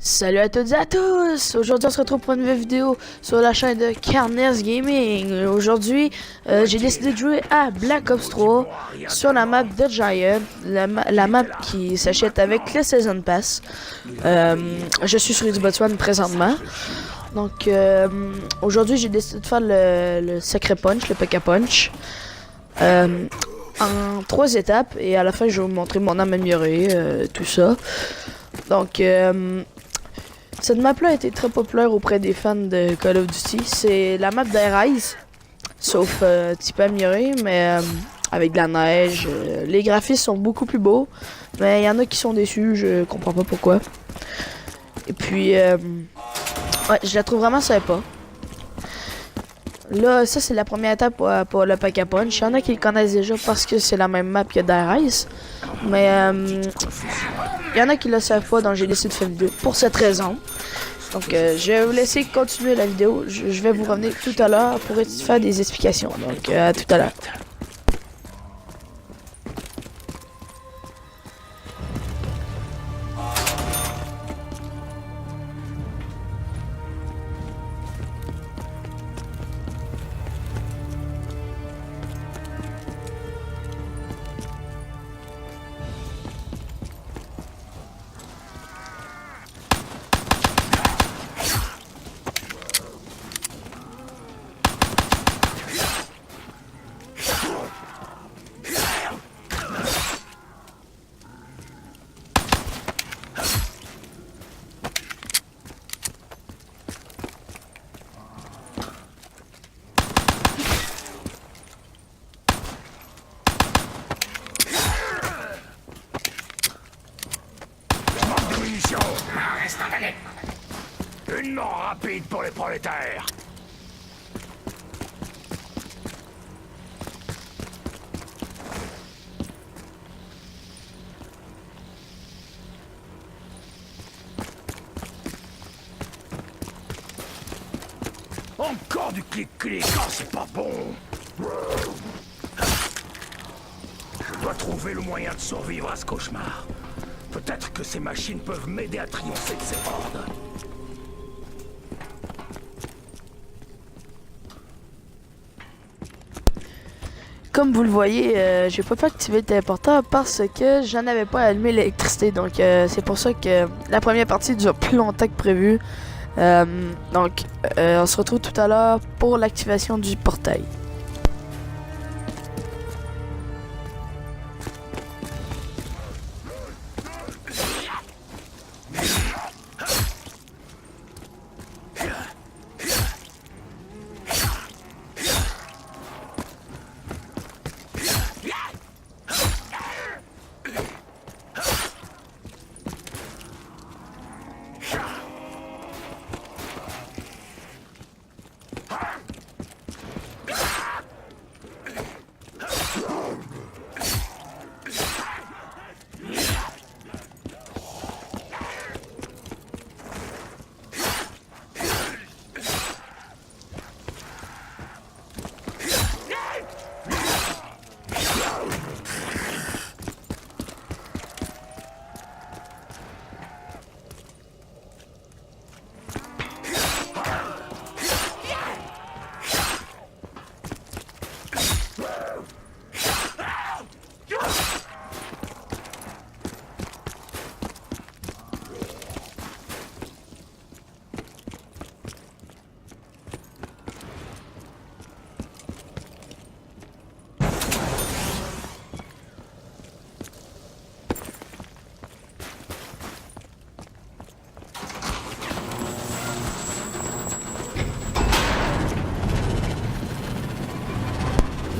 Salut à toutes et à tous! Aujourd'hui on se retrouve pour une nouvelle vidéo sur la chaîne de Carnez Gaming. Aujourd'hui j'ai décidé de jouer à Black Ops 3 sur la map de Giant, la map qui s'achète avec le Season Pass. Je suis sur Xbox One présentement. Donc aujourd'hui j'ai décidé de faire le Sacré Punch, le P.K. Punch. En 3 étapes et à la fin je vais vous montrer mon arme améliorée, tout ça. Donc cette map-là a été très populaire auprès des fans de Call of Duty. C'est la map d'Air-Rise, sauf un petit peu améliorée, mais avec de la neige. Les graphismes sont beaucoup plus beaux, mais il y en a qui sont déçus, je comprends pas pourquoi. Et puis, ouais, je la trouve vraiment sympa. Là, ça c'est la première étape pour le P.K. Punch. Il y en a qui le connaissent déjà parce que c'est la même map que d'Air-Rise. Mais il y en a qui le savent pas, donc j'ai décidé de faire une vidéo pour cette raison. Donc je vais vous laisser continuer la vidéo. Je vais vous revenir tout à l'heure pour faire des explications. Donc à tout à l'heure. Reste emballé. Une mort rapide pour les prolétaires. Encore du clic-clic, oh, c'est pas bon. Je dois trouver le moyen de survivre à ce cauchemar. Peut-être que ces machines peuvent m'aider à triompher de ces hordes. Comme vous le voyez, j'ai pas pu activer le téléporteur parce que j'en avais pas allumé l'électricité. Donc c'est pour ça que la première partie dure plus longtemps que prévu. Donc on se retrouve tout à l'heure pour l'activation du portail.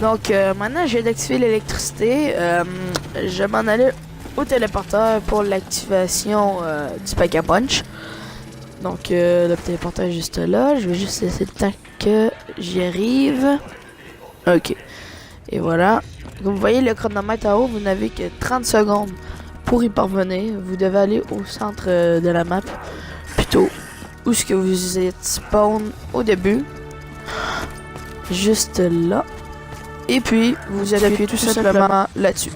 Donc maintenant j'ai d'activer l'électricité. Je m'en allais au téléporteur pour l'activation du P.K. Punch. Donc le téléporteur est juste là. Je vais juste laisser le temps que j'y arrive. Ok. Et voilà. Comme vous voyez le chronomètre en haut, vous n'avez que 30 secondes pour y parvenir. Vous devez aller au centre de la map. Plutôt où ce que vous êtes spawn au début. Juste là. Et puis, vous appuyez tout simplement là-dessus.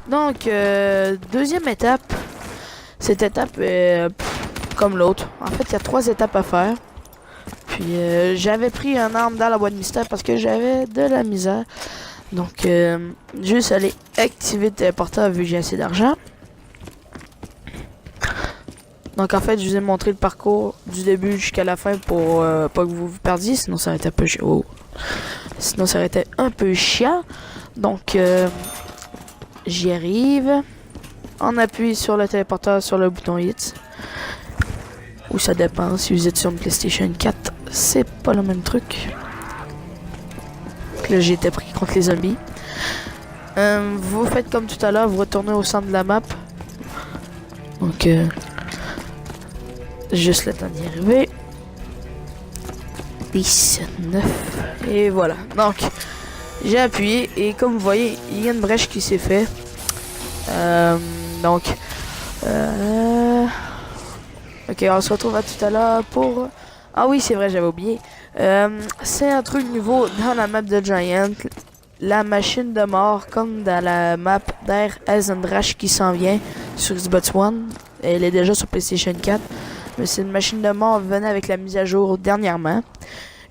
Donc, deuxième étape, Cette étape est comme l'autre. En fait, il y a 3 étapes à faire. Puis j'avais pris un arme dans la boîte mystère parce que j'avais de la misère. Donc, juste aller activer le téléporteur vu que j'ai assez d'argent. Donc, en fait, je vous ai montré le parcours du début jusqu'à la fin pour pas que vous vous perdiez. Sinon, ça aurait été un peu chiant. Sinon, ça aurait été un peu chiant. Donc, j'y arrive. On appuie sur le téléporteur sur le bouton hit. Ou ça dépend. Si vous êtes sur une PlayStation 4, c'est pas le même truc. Là, j'ai été pris contre les zombies. Vous faites comme tout à l'heure, vous retournez au centre de la map. Donc, juste le temps d'y arriver. 10, 9, et voilà. Donc, j'ai appuyé, et comme vous voyez, il y a une brèche qui s'est fait. Donc, ok, on se retrouve à tout à l'heure pour... Ah oui, c'est vrai, j'avais oublié. C'est un truc nouveau dans la map de Giant. La machine de mort, comme dans la map d'Air Eisendrache qui s'en vient sur Xbox One. Elle est déjà sur PlayStation 4. Mais c'est une machine de mort venue avec la mise à jour dernièrement.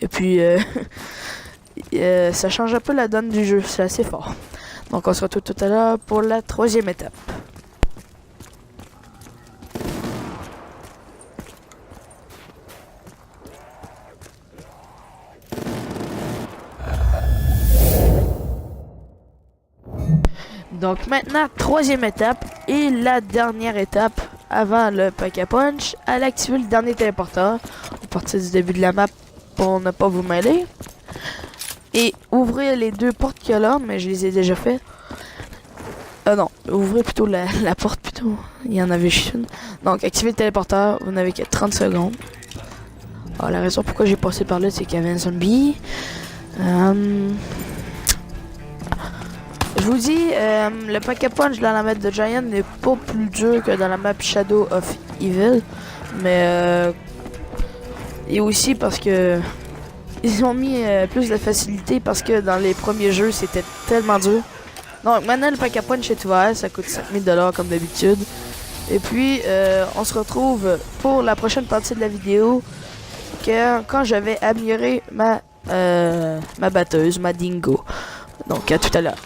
Et puis, ça change un peu la donne du jeu. C'est assez fort. Donc, on se retrouve tout à l'heure pour la 3e étape. Donc maintenant, 3e étape et la dernière étape avant le Pack-a-Punch, à activer le dernier téléporteur à partir du début de la map pour ne pas vous mêler. Et ouvrir les 2 portes qu'il y a là, mais je les ai déjà fait. Non, ouvrez plutôt la porte plutôt, il y en avait juste une. Donc activer le téléporteur, vous n'avez que 30 secondes. Alors, la raison pourquoi j'ai passé par là, c'est qu'il y avait un zombie. Je vous dis, le Pack-a-Punch dans la map de Giant n'est pas plus dur que dans la map Shadow of Evil. Mais et aussi parce que ils ont mis plus de facilité parce que dans les premiers jeux c'était tellement dur. Donc maintenant le Pack-a-Punch est ouvert, ça coûte 5 000 comme d'habitude. Et puis on se retrouve pour la prochaine partie de la vidéo quand je vais améliorer ma batteuse, ma Dingo. Donc à tout à l'heure.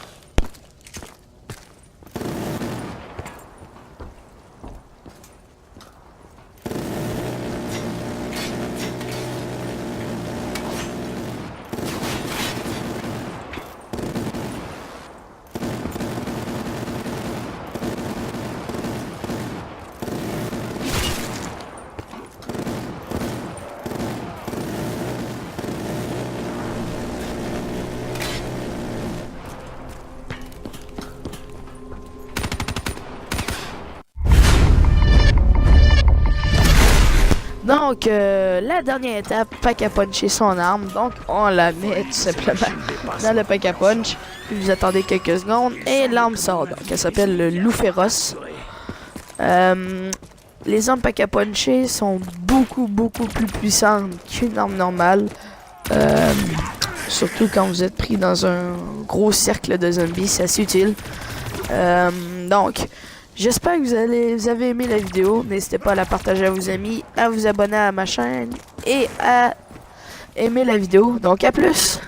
Donc, la dernière étape, Pack-a-Puncher son arme. Donc, on la met tout simplement dans le Pack-a-Punch. Puis vous attendez quelques secondes et l'arme sort. Donc, elle s'appelle le loup féroce. Les armes Pack-a-Puncher sont beaucoup plus puissantes qu'une arme normale. Surtout quand vous êtes pris dans un gros cercle de zombies, c'est assez utile. Donc, j'espère que vous avez aimé la vidéo. N'hésitez pas à la partager à vos amis, à vous abonner à ma chaîne et à aimer la vidéo. Donc à plus!